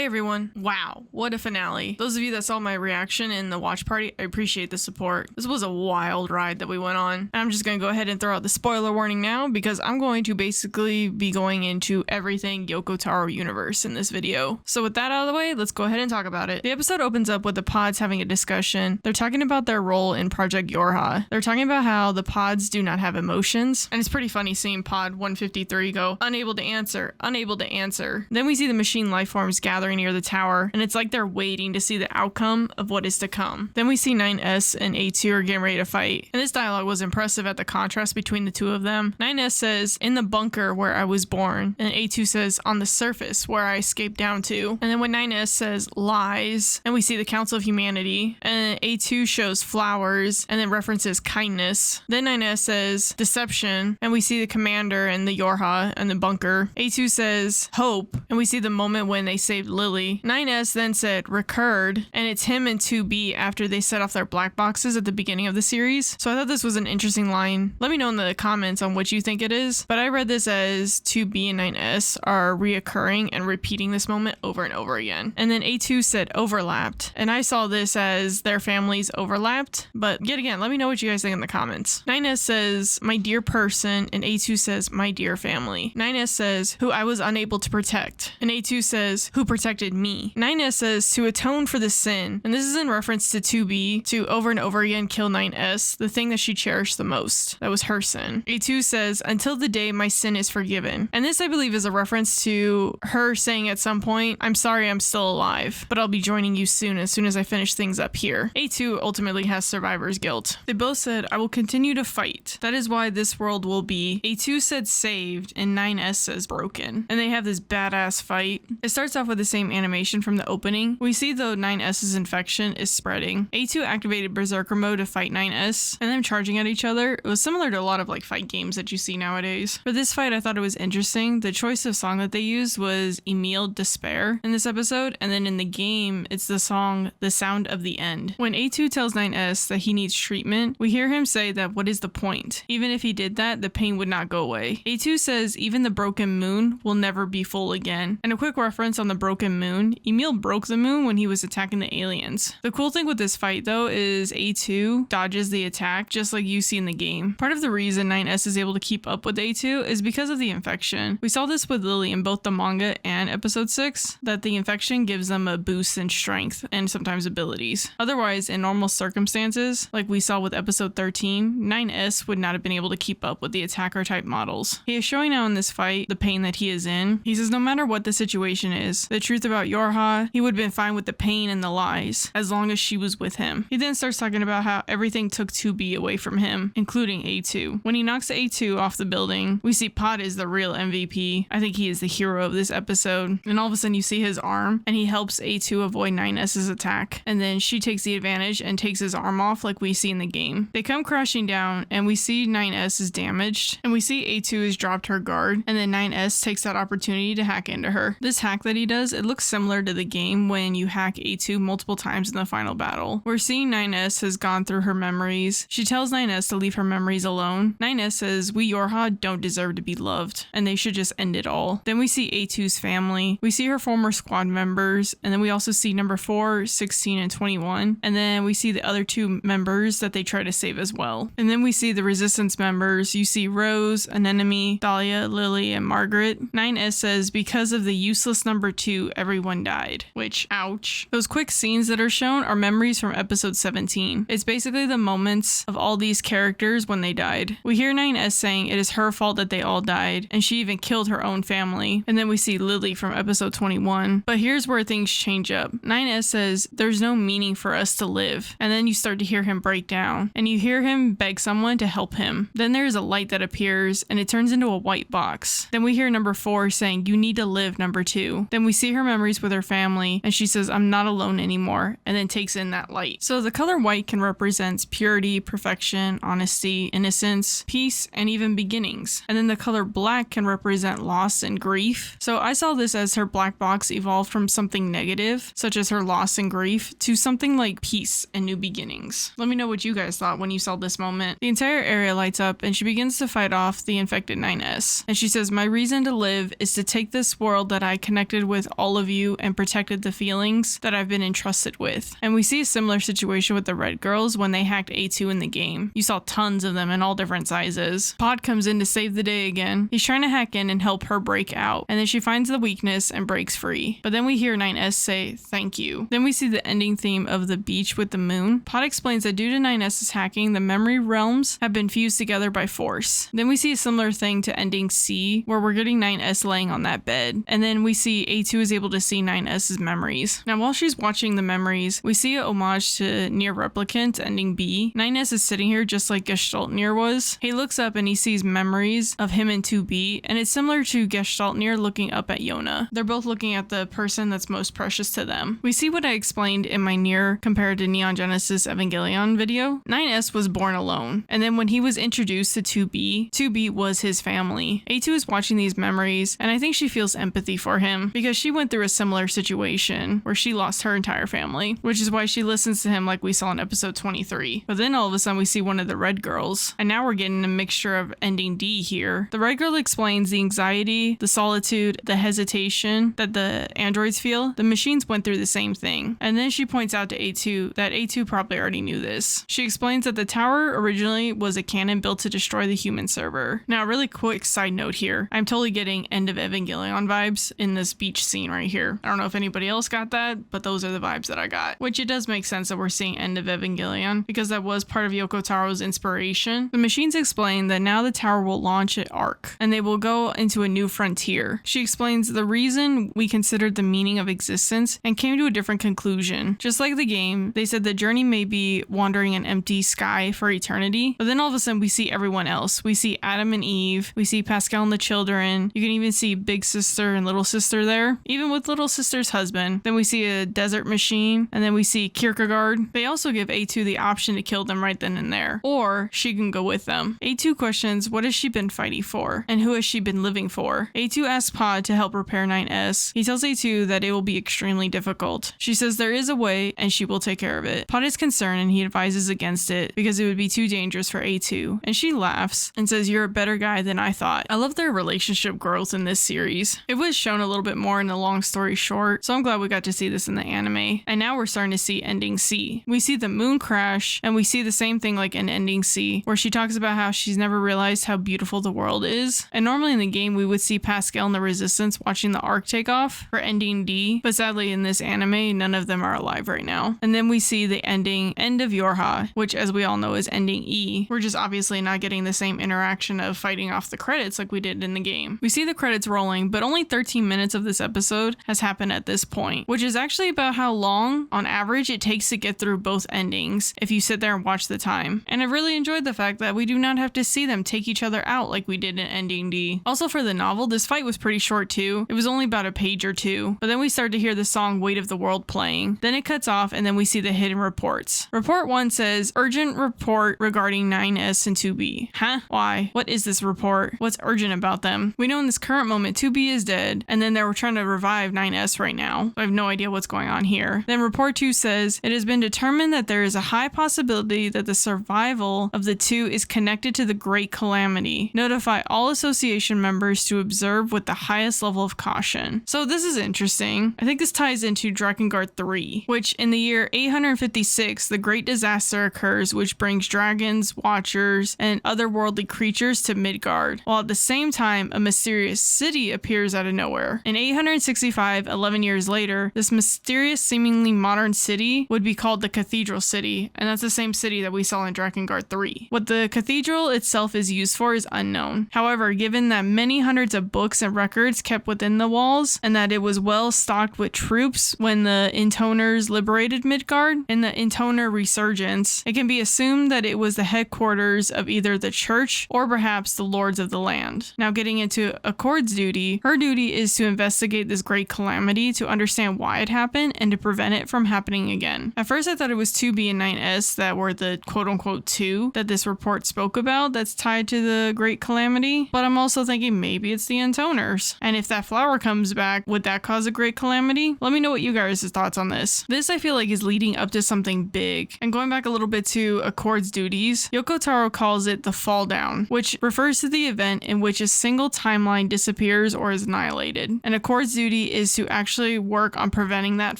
Hey everyone. Wow, what a finale. Those of you that saw my reaction in the watch party, I appreciate the support. This was a wild ride that we went on. And I'm just gonna go ahead and throw out the spoiler warning now because I'm going to basically be going into everything Yoko Taro universe in this video. So with that out of the way, let's go ahead and talk about it. The episode opens up with the pods having a discussion. They're talking about their role in Project YoRHa. They're talking about how the pods do not have emotions. And it's pretty funny seeing pod 153 go, unable to answer, unable to answer. Then we see the machine life forms gathering near the tower, and it's like they're waiting to see the outcome of what is to come. Then we see 9S and A2 are getting ready to fight, and this dialogue was impressive at the contrast between the two of them. 9S says, "In the bunker where I was born," and A2 says, "On the surface where I escaped down to." And then when 9S says, "Lies," and we see the Council of Humanity, and A2 shows flowers, and then references kindness. Then 9S says, "Deception," and we see the commander and the YoRHa and the bunker. A2 says, "Hope," and we see the moment when they saved Lily. 9S then said recurred, and it's him and 2B after they set off their black boxes at the beginning of the series. So I thought this was an interesting line. Let me know in the comments on what you think it is, but I read this as 2B and 9S are reoccurring and repeating this moment over and over again. And then A2 said overlapped, and I saw this as their families overlapped, but yet again, let me know what you guys think in the comments. 9S says my dear person, and A2 says my dear family. 9S says who I was unable to protect, and A2 says who protected me. 9S says to atone for the sin, and this is in reference to 2B to over and over again kill 9S, the thing that she cherished the most. That was her sin. A2 says until the day my sin is forgiven, and this I believe is a reference to her saying at some point, "I'm sorry I'm still alive, but I'll be joining you soon as I finish things up here." A2 ultimately has survivor's guilt. They both said, "I will continue to fight. That is why this world will be." A2 said saved, and 9S says broken. And they have this badass fight. It starts off with the same animation from the opening. We see though 9S's infection is spreading. A2 activated Berserker mode to fight 9S, and them charging at each other. It was similar to a lot of like fight games that you see nowadays. For this fight, I thought it was interesting. The choice of song that they used was Emile Despair in this episode, and then in the game, it's the song The Sound of the End. When A2 tells 9S that he needs treatment, we hear him say that what is the point? Even if he did that, the pain would not go away. A2 says even the broken moon will never be full again. And a quick reference on the broken moon, Emile broke the moon when he was attacking the aliens. The cool thing with this fight though is A2 dodges the attack just like you see in the game. Part of the reason 9S is able to keep up with A2 is because of the infection. We saw this with Lily in both the manga and episode 6, that the infection gives them a boost in strength and sometimes abilities. Otherwise, in normal circumstances, like we saw with episode 13, 9S would not have been able to keep up with the attacker type models. He is showing now in this fight the pain that he is in. He says no matter what the situation is, the truth about YoRHa, he would have been fine with the pain and the lies as long as she was with him. He then starts talking about how everything took 2B away from him, including A2. When he knocks A2 off the building, we see Pod is the real MVP. I think he is the hero of this episode. And all of a sudden you see his arm and he helps A2 avoid 9S's attack. And then she takes the advantage and takes his arm off like we see in the game. They come crashing down and we see 9S is damaged, and we see A2 has dropped her guard, and then 9S takes that opportunity to hack into her. This hack that he does, it looks similar to the game when you hack A2 multiple times in the final battle. We're seeing 9S has gone through her memories. She tells 9S to leave her memories alone. 9S says we YoRHa don't deserve to be loved, and they should just end it all. Then we see A2's family. We see her former squad members, and then we also see number 4, 16, and 21. And then we see the other 2 members that they try to save as well. And then we see the resistance members. You see Rose, Anemone, Dahlia, Lily, and Margaret. 9S says because of the useless number 2, everyone died. Which, ouch. Those quick scenes that are shown are memories from episode 17. It's basically the moments of all these characters when they died. We hear 9S saying it is her fault that they all died, and she even killed her own family. And then we see Lily from episode 21. But here's where things change up. 9S says there's no meaning for us to live. And then you start to hear him break down, and you hear him beg someone to help him. Then there's a light that appears, and it turns into a white box. Then we hear number 4 saying you need to live, number 2. Then we see her memories with her family, and she says I'm not alone anymore, and then takes in that light. So the color white can represent purity, perfection, honesty, innocence, peace, and even beginnings. And then the color black can represent loss and grief. So I saw this as her black box evolved from something negative, such as her loss and grief, to something like peace and new beginnings. Let me know what you guys thought when you saw this moment. The entire area lights up, and she begins to fight off the infected 9S. And she says, my reason to live is to take this world that I connected with all all of you and protected the feelings that I've been entrusted with. And we see a similar situation with the Red Girls when they hacked A2 in the game. You saw tons of them in all different sizes. Pod comes in to save the day again. He's trying to hack in and help her break out, and then she finds the weakness and breaks free. But then we hear 9S say thank you. Then we see the ending theme of the beach with the moon. Pod explains that due to 9S's hacking, the memory realms have been fused together by force. Then we see a similar thing to ending C, where we're getting 9S laying on that bed, and then we see A2 is able to see 9S's memories. Now while she's watching the memories, we see a homage to Nier Replicant ending B. 9S is sitting here just like Gestalt Nier was. He looks up and he sees memories of him and 2B, and it's similar to Gestalt Nier looking up at Yona. They're both looking at the person that's most precious to them. We see what I explained in my Nier compared to Neon Genesis Evangelion video. 9S was born alone, and then when he was introduced to 2B was his family. A2 is watching these memories, and I think she feels empathy for him because she went through a similar situation where she lost her entire family, which is why she listens to him like we saw in episode 23. But then all of a sudden we see one of the Red Girls, and now we're getting a mixture of ending D here. The Red Girl explains the anxiety, the solitude, the hesitation that the androids feel. The machines went through the same thing. And then she points out to A2 that A2 probably already knew this. She explains that the tower originally was a cannon built to destroy the human server. Now, a really quick side note here. I'm totally getting End of Evangelion vibes in this beach scene right here. I don't know if anybody else got that, but those are the vibes that I got. Which it does make sense that we're seeing End of Evangelion because that was part of Yoko Taro's inspiration. The machines explain that now the tower will launch at Arc, and they will go into a new frontier. She explains the reason we considered the meaning of existence and came to a different conclusion. Just like the game, they said the journey may be wandering an empty sky for eternity, but then all of a sudden we see everyone else. We see Adam and Eve, we see Pascal and the children, you can even see Big Sister and Little Sister there, even with Little Sister's husband. Then we see a desert machine, and then we see Kierkegaard. They also give A2 the option to kill them right then and there, or she can go with them. A2 questions what has she been fighting for, and who has she been living for? A2 asks Pod to help repair 9S. He tells A2 that it will be extremely difficult. She says there is a way, and she will take care of it. Pod is concerned, and he advises against it because it would be too dangerous for A2, and she laughs and says, "You're a better guy than I thought." I love their relationship growth in this series. It was shown a little bit more in the long story short, so I'm glad we got to see this in the anime. And now we're starting to see ending C. We see the moon crash, and we see the same thing like in ending C, where she talks about how she's never realized how beautiful the world is. And normally in the game, we would see Pascal and the Resistance watching the Arc take off for ending D, but sadly in this anime, none of them are alive right now. And then we see the ending End of YoRHa, which as we all know is ending E. We're just obviously not getting the same interaction of fighting off the credits like we did in the game. We see the credits rolling, but only 13 minutes of this episode has happened at this point, which is actually about how long on average it takes to get through both endings if you sit there and watch the time. And I really enjoyed the fact that we do not have to see them take each other out like we did in ending D. Also for the novel, this fight was pretty short too. It was only about a page or two, but then we start to hear the song Weight of the World playing. Then it cuts off and then we see the hidden reports. Report 1 says, urgent report regarding 9S and 2B. Huh? Why? What is this report? What's urgent about them? We know in this current moment 2B is dead, and then they're trying to revive 9S right now. I have no idea what's going on here. Then report 2 says, it has been determined that there is a high possibility that the survival of the two is connected to the Great Calamity. Notify all association members to observe with the highest level of caution. So this is interesting. I think this ties into Drakengard 3, which in the year 856, the Great Disaster occurs, which brings dragons, watchers, and otherworldly creatures to Midgard, while at the same time, a mysterious city appears out of nowhere. In 865, 11 years later, this mysterious, seemingly modern city would be called the Cathedral City, and that's the same city that we saw in Drakengard 3. What the cathedral itself is used for is unknown. However, given that many hundreds of books and records kept within the walls, and that it was well stocked with troops when the Intoners liberated Midgard, in the Intoner resurgence, it can be assumed that it was the headquarters of either the church or perhaps the lords of the land. Now getting into Accord's duty, her duty is to investigate this great calamity to understand why it happened and to prevent it from happening again. At first I thought it was 2B and 9S that were the quote-unquote two that this report spoke about that's tied to the great calamity, but I'm also thinking maybe it's the Intoners. And if that flower comes back, would that cause a great calamity? Let me know what you guys' thoughts on this. This I feel like is leading up to something big. And going back a little bit to Accord's duties, Yoko Taro calls it the fall down, which refers to the event in which a single timeline disappears or is annihilated. And Accord's duty priority is to actually work on preventing that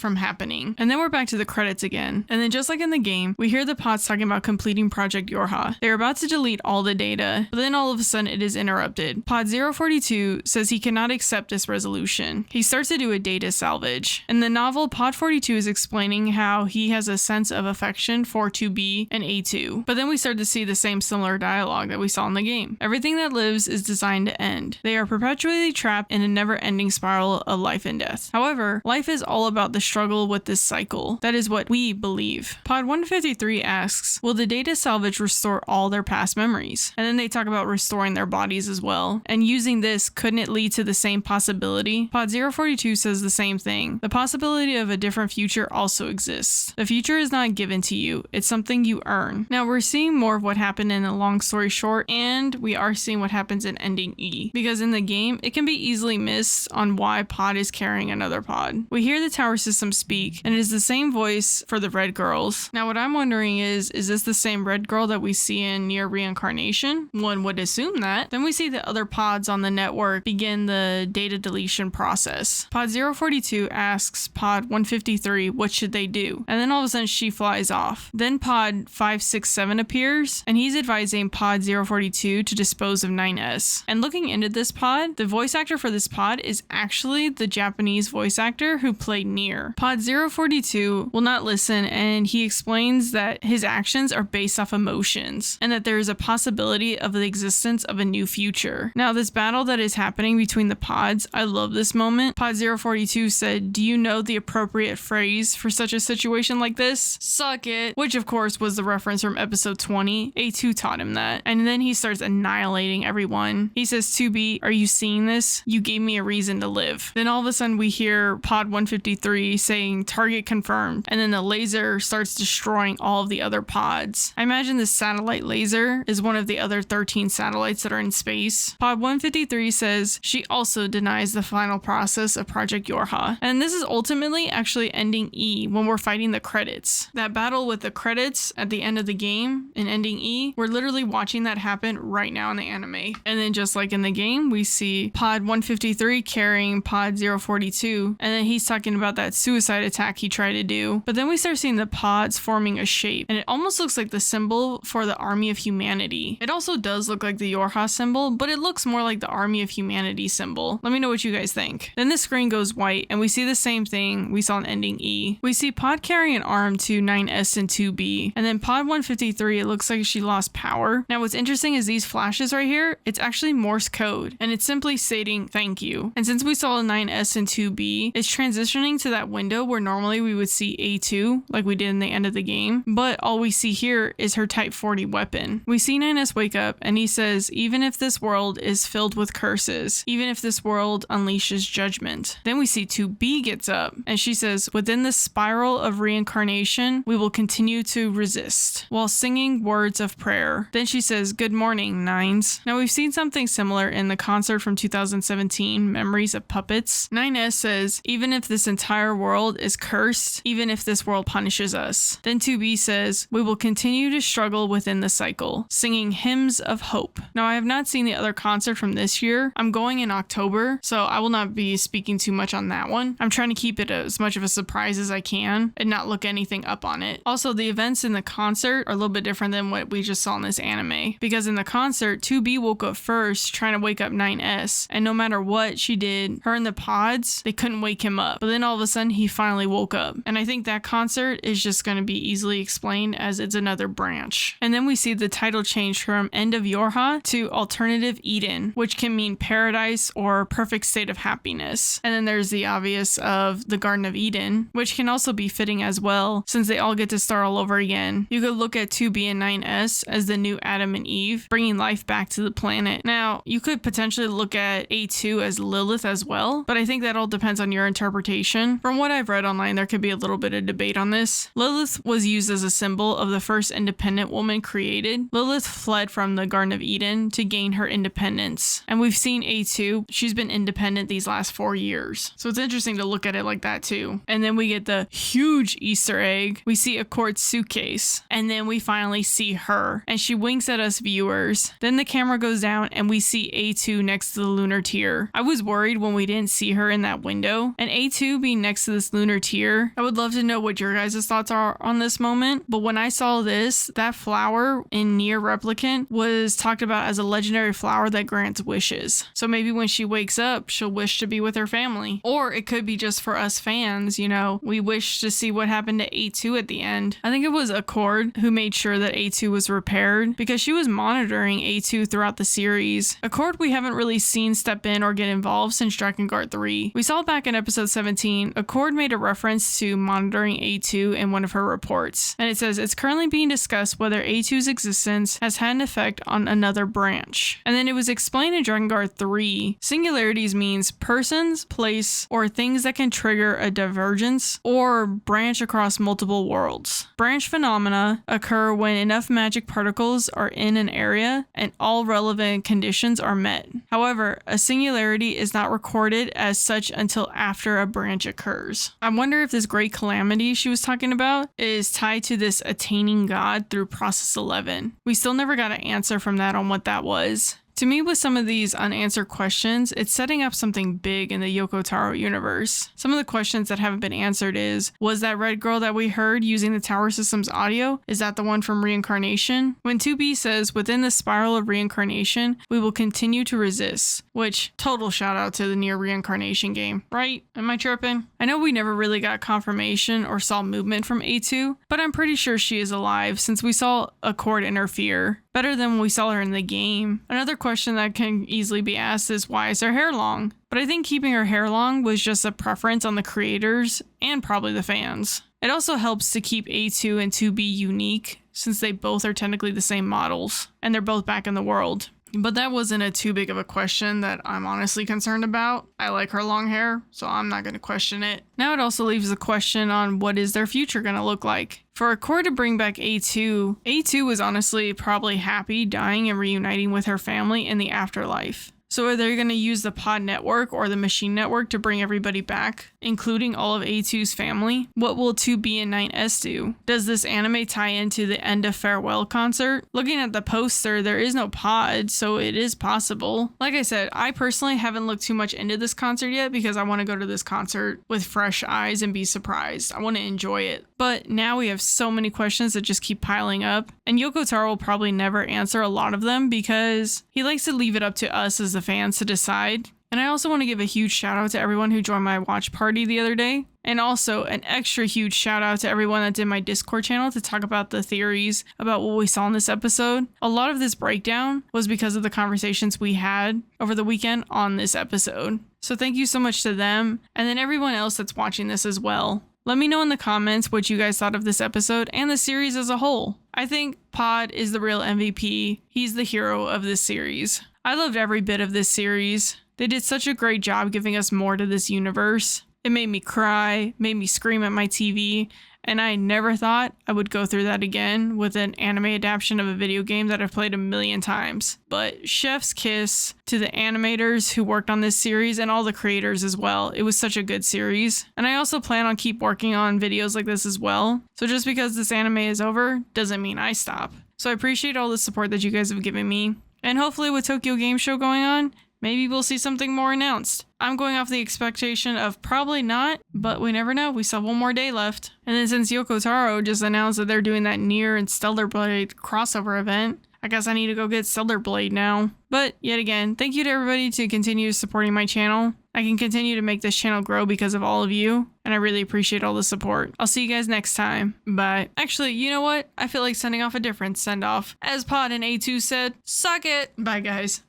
from happening. And then we're back to the credits again. And then just like in the game, we hear the pods talking about completing Project YoRHa. They're about to delete all the data, but then all of a sudden it is interrupted. Pod 042 says he cannot accept this resolution. He starts to do a data salvage. In the novel, Pod 42 is explaining how he has a sense of affection for 2B and A2. But then we start to see the same similar dialogue that we saw in the game. Everything that lives is designed to end. They are perpetually trapped in a never-ending spiral of life and death. However, life is all about the struggle with this cycle. That is what we believe. Pod 153 asks, will the data salvage restore all their past memories? And then they talk about restoring their bodies as well. And using this, couldn't it lead to the same possibility? Pod 042 says the same thing. The possibility of a different future also exists. The future is not given to you. It's something you earn. Now we're seeing more of what happened in A Long Story Short, and we are seeing what happens in Ending E. Because in the game, it can be easily missed on why Pod is carrying another pod. We hear the tower system speak, and it is the same voice for the red girls. Now what I'm wondering is this the same red girl that we see in Nier Reincarnation? One would assume that. Then we see the other pods on the network begin the data deletion process. Pod 042 asks Pod 153 what should they do, and then all of a sudden she flies off. Then Pod 567 appears, and he's advising Pod 042 to dispose of 9S. And looking into this pod, the voice actor for this pod is actually the Japanese voice actor who played Nier. Pod 042 will not listen, and he explains that his actions are based off emotions, and that there is a possibility of the existence of a new future. Now this battle that is happening between the pods, I love this moment. Pod 042 said, do you know the appropriate phrase for such a situation like this? Suck it. Which of course was the reference from episode 20. A2 taught him that. And then he starts annihilating everyone. He says, 2B, are you seeing this? You gave me a reason to live. Then all of a sudden we hear Pod 153 saying target confirmed, and then the laser starts destroying all of the other pods. I imagine this satellite laser is one of the other 13 satellites that are in space. Pod 153 says she also denies the final process of Project YoRHa. And this is ultimately actually Ending E when we're fighting the credits. That battle with the credits at the end of the game in Ending E, we're literally watching that happen right now in the anime. And then just like in the game, we see Pod 153 carrying Pod 042, and then he's talking about that suicide attack he tried to do. But then we start seeing the pods forming a shape, and it almost looks like the symbol for the Army of Humanity. It also does look like the YoRHa symbol, but it looks more like the Army of Humanity symbol. Let me know what you guys think. Then the screen goes white, and we see the same thing we saw in Ending E. We see Pod carrying an arm to 9S and 2B, and then Pod 153, it looks like she lost power. Now what's interesting is these flashes right here, it's actually Morse code, and it's simply stating thank you. And since we saw 9S and 2B, it's transitioning to that window where normally we would see A2, like we did in the end of the game, but all we see here is her Type 40 weapon. We see 9S wake up, and he says, even if this world is filled with curses, even if this world unleashes judgment. Then we see 2B gets up, and she says, within the spiral of reincarnation, we will continue to resist, while singing words of prayer. Then she says, good morning, Nines. Now we've seen something similar in the concert from 2017, Memories of Puppets. 9S says, even if this entire world is cursed, even if this world punishes us. Then 2B says, we will continue to struggle within the cycle, singing hymns of hope. Now I have not seen the other concert from this year. I'm going in October, so I will not be speaking too much on that one. I'm trying to keep it as much of a surprise as I can and not look anything up on it. Also, the events in the concert are a little bit different than what we just saw in this anime, because in the concert, 2B woke up first trying to wake up 9S, and no matter what she did, her and the pods, they couldn't wake him up. But then all of a sudden, he finally woke up. And I think that concert is just going to be easily explained as it's another branch. And then we see the title change from End of YoRHa to Alternative Eden, which can mean paradise or perfect state of happiness. And then there's the obvious of the Garden of Eden, which can also be fitting as well, since they all get to start all over again. You could look at 2B and 9S as the new Adam and Eve, bringing life back to the planet. Now, you could potentially look at A2 as Lilith as well, but I think that all depends on your interpretation. From what I've read online, there could be a little bit of debate on this. Lilith was used as a symbol of the first independent woman created. Lilith fled from the Garden of Eden to gain her independence. And we've seen A2, she's been independent these last 4 years. So it's interesting to look at it like that too. And then we get the huge Easter egg. We see a court suitcase, and then we finally see her, and she winks at us viewers. Then the camera goes down and we see A2 next to the lunar tier. I was worried when we didn't see see her in that window, and A2 being next to this lunar tier. I would love to know what your guys' thoughts are on this moment, but when I saw this, that flower in Nier Replicant was talked about as a legendary flower that grants wishes. So maybe when she wakes up, she'll wish to be with her family. Or it could be just for us fans, you know, we wish to see what happened to A2 at the end. I think it was Accord who made sure that A2 was repaired because she was monitoring A2 throughout the series. Accord we haven't really seen step in or get involved since Drakengard 3. We saw back in episode 17, Accord made a reference to monitoring A2 in one of her reports. And it says, it's currently being discussed whether A2's existence has had an effect on another branch. And then it was explained in Drakengard 3, singularities means persons, place, or things that can trigger a divergence or branch across multiple worlds. Branch phenomena occur when enough magic particles are in an area and all relevant conditions are met. However, a singularity is not recorded as such until after a branch occurs. I wonder if this great calamity she was talking about is tied to this attaining God through process 11. We still never got an answer from that on what that was. To me, with some of these unanswered questions, it's setting up something big in the Yoko Taro universe. Some of the questions that haven't been answered is, was that red girl that we heard using the tower system's audio, is that the one from Reincarnation? When 2B says, within the spiral of reincarnation, we will continue to resist, which, total shout out to the Nier Reincarnation game, right? Am I tripping? I know we never really got confirmation or saw movement from A2, but I'm pretty sure she is alive since we saw Accord interfere. Better than when we saw her in the game. Another question that can easily be asked is, why is her hair long? But I think keeping her hair long was just a preference on the creators and probably the fans. It also helps to keep A2 and 2B unique since they both are technically the same models and they're both back in the world. But that wasn't a too big of a question that I'm honestly concerned about. I like her long hair, so I'm not going to question it. Now it also leaves the question on what is their future going to look like. For Accord to bring back A2, A2 was honestly probably happy dying and reuniting with her family in the afterlife. So are they going to use the pod network or the machine network to bring everybody back, including all of A2's family? What will 2B and 9S do? Does this anime tie into the end of Farewell concert? Looking at the poster, there is no pod, so it is possible. Like I said, I personally haven't looked too much into this concert yet because I want to go to this concert with fresh eyes and be surprised. I want to enjoy it. But now we have so many questions that just keep piling up, and Yoko Taro will probably never answer a lot of them because he likes to leave it up to us as the fans to decide. And I also want to give a huge shout out to everyone who joined my watch party the other day. And also an extra huge shout out to everyone that did my Discord channel to talk about the theories about what we saw in this episode. A lot of this breakdown was because of the conversations we had over the weekend on this episode. So thank you so much to them, and then everyone else that's watching this as well. Let me know in the comments what you guys thought of this episode and the series as a whole. I think Pod is the real MVP. He's the hero of this series. I loved every bit of this series. They did such a great job giving us more to this universe. It made me cry, made me scream at my TV, and I never thought I would go through that again with an anime adaptation of a video game that I've played a million times. But chef's kiss to the animators who worked on this series and all the creators as well. It was such a good series. And I also plan on keep working on videos like this as well. So just because this anime is over doesn't mean I stop. So I appreciate all the support that you guys have given me. And hopefully with Tokyo Game Show going on, maybe we'll see something more announced. I'm going off the expectation of probably not, but we never know. We still have one more day left. And then since Yoko Taro just announced that they're doing that Nier and Stellar Blade crossover event, I guess I need to go get Stellar Blade now. But yet again, thank you to everybody to continue supporting my channel. I can continue to make this channel grow because of all of you, and I really appreciate all the support. I'll see you guys next time. Bye. Actually, you know what? I feel like sending off a different send-off. As Pod and A2 said, suck it. Bye, guys.